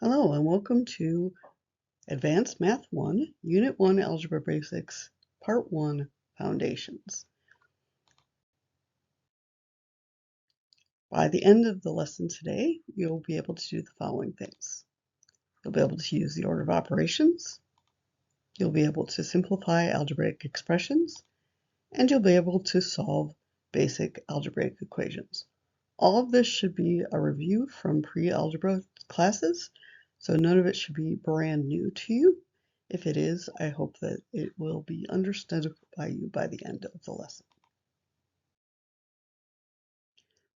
Hello and welcome to Advanced Math 1, Unit 1 Algebra Basics, Part 1, Foundations. By the end of the lesson today, you'll be able to do the following things. You'll be able to use the order of operations, you'll be able to simplify algebraic expressions, and you'll be able to solve basic algebraic equations. All of this should be a review from pre-algebra classes, so none of it should be brand new to you. If it is, I hope that it will be understood by you by the end of the lesson.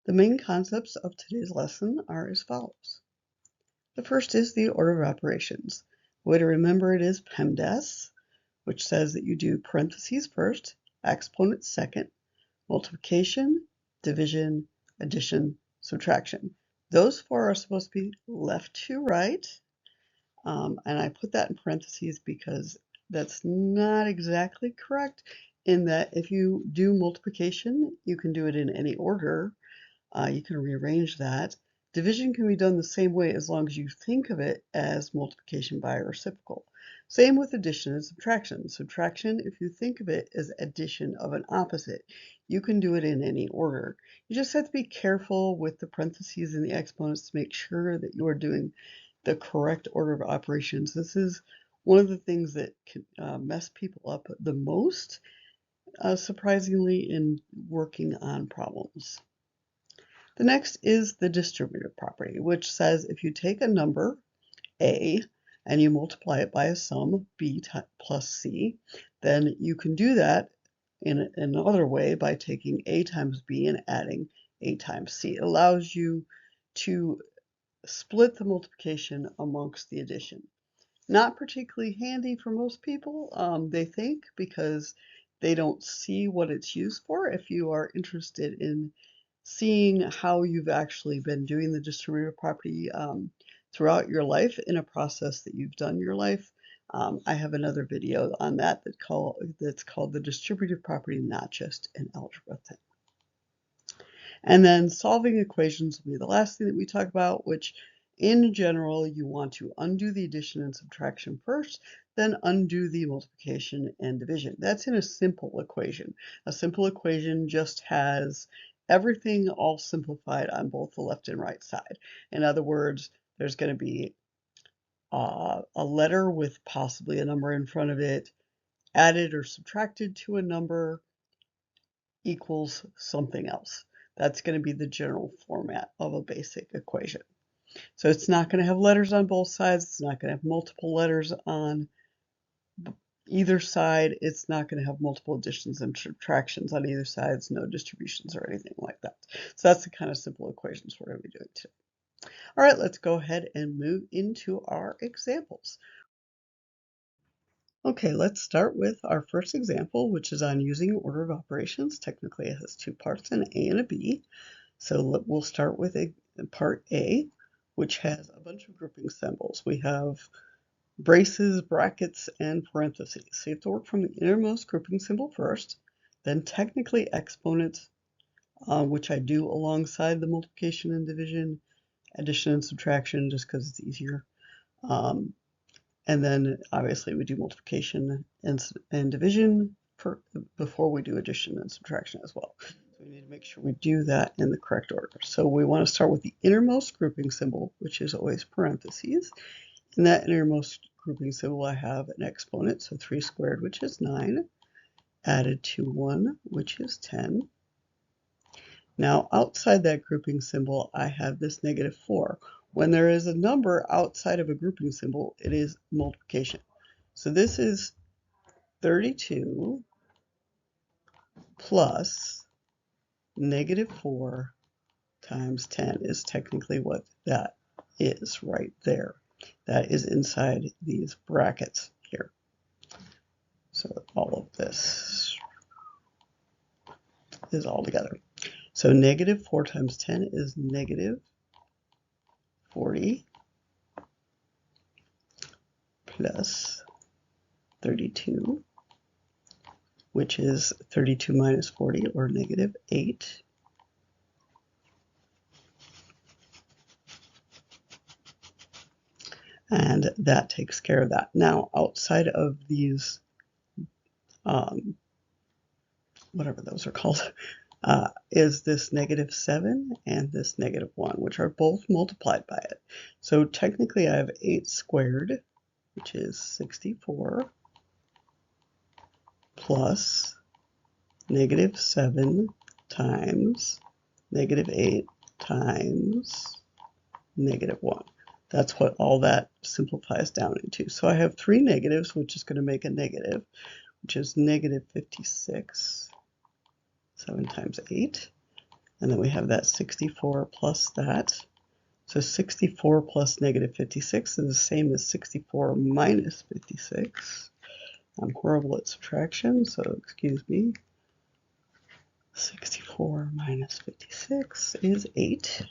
The main concepts of today's lesson are as follows. The first is the order of operations. The way to remember it is PEMDAS, which says that you do parentheses first, exponents second, multiplication, division, addition, subtraction. Those four are supposed to be left to right. And I put that in parentheses because that's not exactly correct in that if you do multiplication, you can do it in any order. You can rearrange that. Division can be done the same way as long as you think of it as multiplication by a reciprocal. Same with addition and subtraction. Subtraction, if you think of it as addition of an opposite, you can do it in any order. You just have to be careful with the parentheses and the exponents to make sure that you are doing the correct order of operations. This is one of the things that can mess people up the most, surprisingly, in working on problems. The next is the distributive property, which says if you take a number, a, and you multiply it by a sum, b plus c, then you can do that in another way by taking a times b and adding a times c. It allows you to split the multiplication amongst the addition. Not particularly handy for most people, they think, because they don't see what it's used for. If you are interested in seeing how you've actually been doing the distributive property throughout your life in a process that you've done your life, I have another video on that that's called the distributive property, not just an algebra thing. And then solving equations will be the last thing that we talk about, which in general, you want to undo the addition and subtraction first, then undo the multiplication and division. That's in a simple equation. A simple equation just has everything all simplified on both the left and right side. In other words, there's going to be a letter with possibly a number in front of it, added or subtracted to a number equals something else. That's going to be the general format of a basic equation. So it's not going to have letters on both sides. It's not going to have multiple letters on either side. It's not going to have multiple additions and subtractions on either side. It's no distributions or anything like that. So that's the kind of simple equations we're going to be doing today. All right, let's go ahead and move into our examples. Okay, let's start with our first example, which is on using order of operations. Technically, it has two parts, an A and a B. So we'll start with part A, which has a bunch of grouping symbols. We have braces, brackets, and parentheses. So you have to work from the innermost grouping symbol first, then technically exponents, which I do alongside the multiplication and division, addition and subtraction, just because it's easier. And then obviously we do multiplication and division before we do addition and subtraction as well. So we need to make sure we do that in the correct order. So we want to start with the innermost grouping symbol, which is always parentheses. In that innermost grouping symbol, I have an exponent, so 3 squared, which is 9, added to 1, which is 10. Now, outside that grouping symbol, I have this -4. When there is a number outside of a grouping symbol, it is multiplication. So this is 32 plus -4 times 10 is technically what that is right there. That is inside these brackets here. So all of this is all together. So -4 times 10 is -40 plus 32, which is 32 minus 40, or -8. And that takes care of that. Now, outside of these, whatever those are called, is this -7 and this -1, which are both multiplied by it. So technically I have 8 squared, which is 64, plus -7 times -8 times -1. That's what all that simplifies down into. So I have 3 negatives, which is going to make a negative, which is -56, 7 times 8. And then we have that 64 plus that. So 64 plus -56 is the same as 64 minus 56. I'm horrible at subtraction, so excuse me. 64 minus 56 is 8.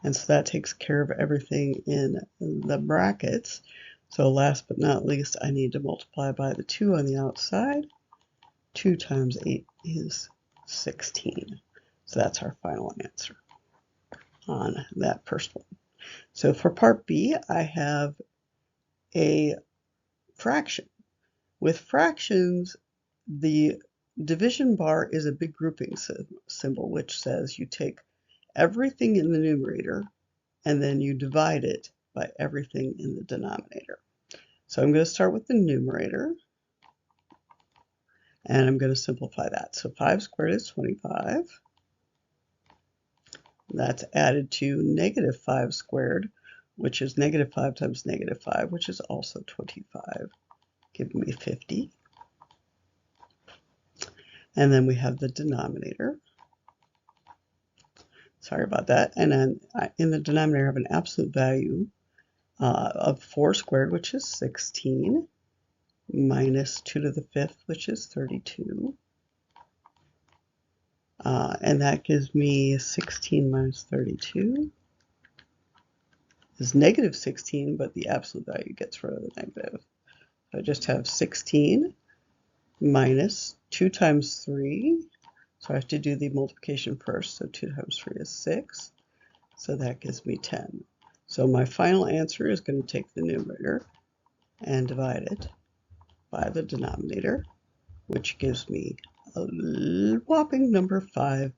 And so that takes care of everything in the brackets. So last but not least, I need to multiply by the 2 on the outside. 2 times 8 is 16. So that's our final answer on that first one. So for part B, I have a fraction. With fractions, the division bar is a big grouping symbol, which says you take everything in the numerator and then you divide it by everything in the denominator. So I'm going to start with the numerator, and I'm going to simplify that. So 5 squared is 25. That's added to -5 squared, which is -5 times -5, which is also 25, giving me 50. And then we have the denominator. Sorry about that. And then in the denominator, I have an absolute value of 4 squared, which is 16, minus 2 to the 5th, which is 32. And that gives me 16 minus 32 is -16, but the absolute value gets rid of the negative. So I just have 16 minus 2 times 3. So I have to do the multiplication first. So 2 times 3 is 6. So that gives me 10. So my final answer is going to take the numerator and divide it by the denominator, which gives me a whopping number 5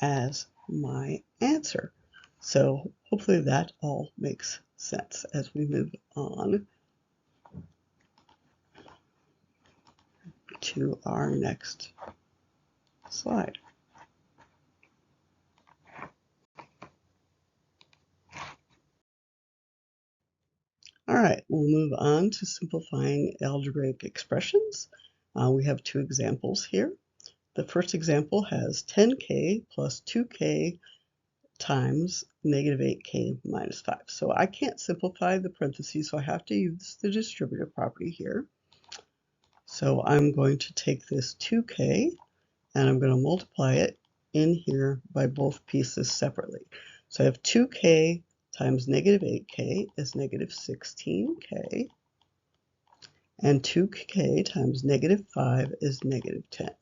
as my answer. So hopefully that all makes sense as we move on to our next slide. All right, we'll move on to simplifying algebraic expressions. We have 2 examples here. The first example has 10k plus 2k times -8k minus 5. So I can't simplify the parentheses, so I have to use the distributive property here. So I'm going to take this 2k and I'm going to multiply it in here by both pieces separately. So I have 2k times -8k is -16k, and 2k times -5 is -10.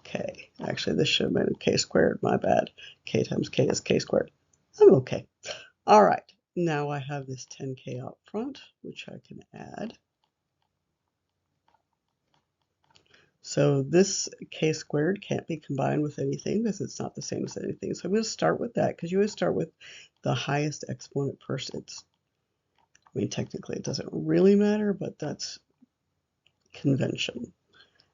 K. Actually, this should have been k squared, my bad. K times k is k squared. I'm okay. All right, now I have this 10k out front, which I can add. So this k squared can't be combined with anything because it's not the same as anything. So I'm going to start with that because you always start with the highest exponent first. I mean, technically it doesn't really matter, but that's convention.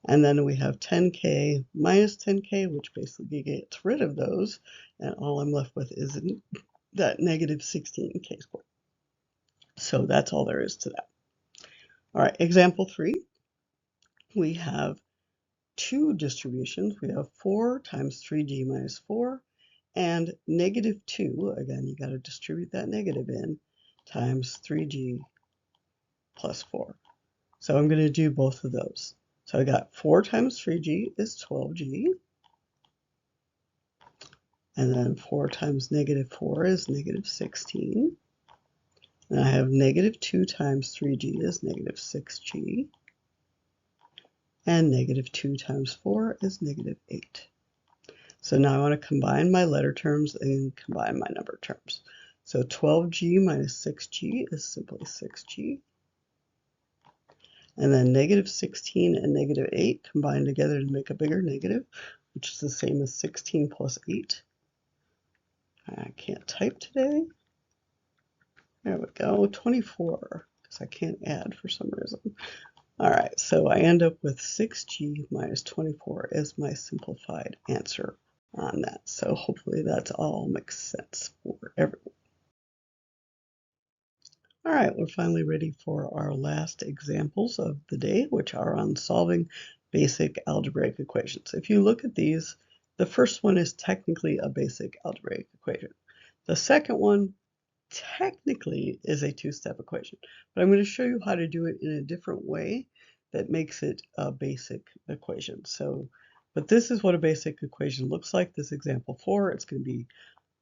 And then we have 10k minus 10k, which basically gets rid of those. And all I'm left with is that -16k squared. So that's all there is to that. All right, example 3. We have 2 distributions. We have 4 times 3g minus 4 and -2. Again, you got to distribute that negative in times 3g plus 4. So I'm going to do both of those. So I got 4 times 3g is 12g. And then 4 times -4 is -16. And I have -2 times 3g is -6g. And -2 times 4 is -8. So now I want to combine my letter terms and combine my number terms. So 12g minus 6g is simply 6g. And then negative 16 and negative 8 combine together to make a bigger negative, which is the same as 16 plus 8. I can't type today. There we go, 24, because I can't add for some reason. All right, so I end up with 6g minus 24 as my simplified answer on that. So hopefully that's all makes sense for everyone. All right, we're finally ready for our last examples of the day, which are on solving basic algebraic equations. If you look at these, the first one is technically a basic algebraic equation. The second one technically is a two-step equation, but I'm going to show you how to do it in a different way that makes it a basic equation. But this is what a basic equation looks like. This example 4, it's going to be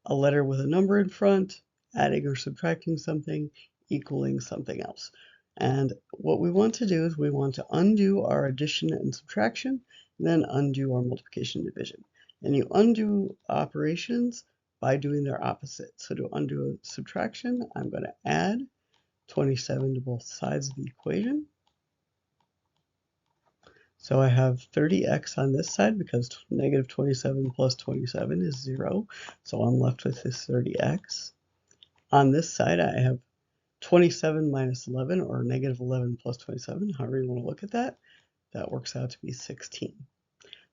a letter with a number in front, adding or subtracting something, equaling something else. And what we want to do is we want to undo our addition and subtraction, and then undo our multiplication and division. And you undo operations by doing their opposite. So to undo a subtraction, I'm going to add 27 to both sides of the equation. So I have 30x on this side because negative 27 plus 27 is 0. So I'm left with this 30x. On this side, I have 27 minus 11, or negative 11 plus 27, however you want to look at that. That works out to be 16.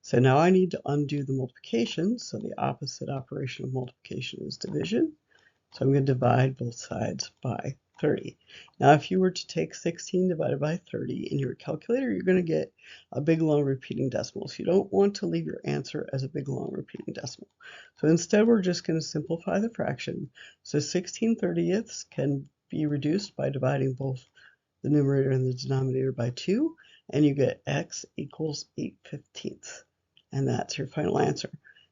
So now I need to undo the multiplication. So the opposite operation of multiplication is division. So I'm going to divide both sides by 30. Now, if you were to take 16 divided by 30 in your calculator, you're going to get a big, long repeating decimal. So you don't want to leave your answer as a big, long repeating decimal. So instead, we're just going to simplify the fraction. So 16 thirtieths can be reduced by dividing both the numerator and the denominator by 2, and you get x equals 8/15. And that's your final answer.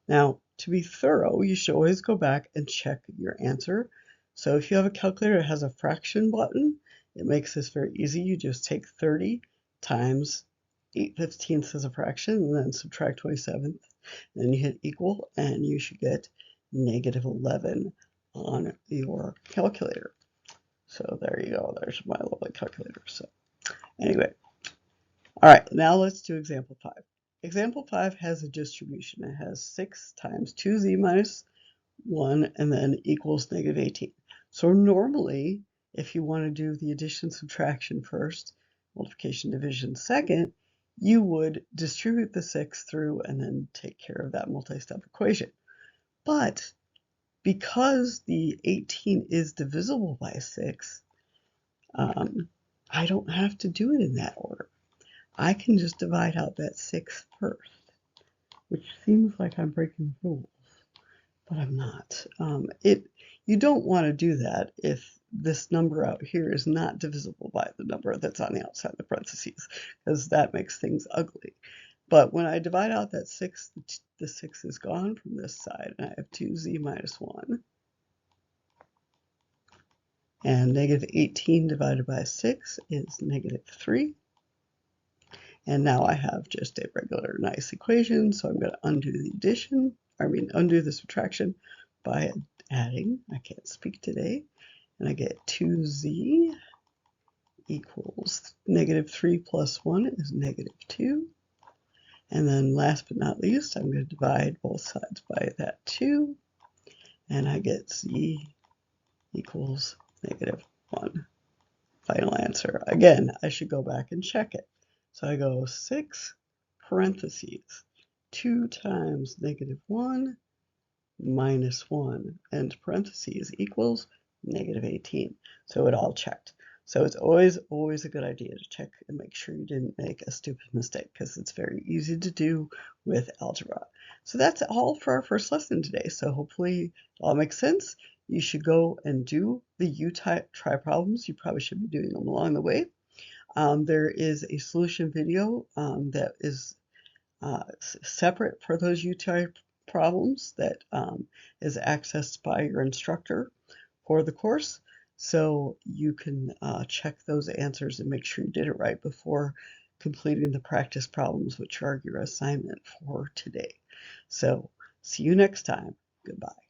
Now, to be thorough, you should always go back and check your answer. So if you have a calculator that has a fraction button, it makes this very easy. You just take 30 times 8/15 as a fraction, and then subtract 27, and then you hit equal, and you should get negative 11 on your calculator. So there you go. There's my lovely calculator. So anyway, all right, now let's do example 5. Example 5 has a distribution. It has 6 times 2z minus 1 and then equals negative 18. So normally, if you want to do the addition subtraction first, multiplication division second, you would distribute the 6 through and then take care of that multi-step equation. But because the 18 is divisible by 6, I don't have to do it in that order. I can just divide out that 6 first, which seems like I'm breaking rules, but I'm not. You don't want to do that if this number out here is not divisible by the number that's on the outside of the parentheses, because that makes things ugly. But when I divide out that 6, the 6 is gone from this side, and I have 2z minus 1. And negative 18 divided by 6 is negative 3. And now I have just a regular nice equation, so I'm going to undo the subtraction by adding. I can't speak today. And I get 2z equals negative 3 plus 1 is negative 2. And then last but not least, I'm going to divide both sides by that 2. And I get z equals negative 1. Final answer. Again, I should go back and check it. So I go 6 parentheses 2 times negative 1 minus 1 and parentheses equals negative 18. So it all checked. So it's always a good idea to check and make sure you didn't make a stupid mistake, because it's very easy to do with algebra. So that's all for our first lesson today. So hopefully it all makes sense. You should go and do the U-type try problems. You probably should be doing them along the way. There is a solution video that is separate for those U-type problems that is accessed by your instructor for the course. So you can check those answers and make sure you did it right before completing the practice problems, which are your assignment for today. So See you next time. Goodbye.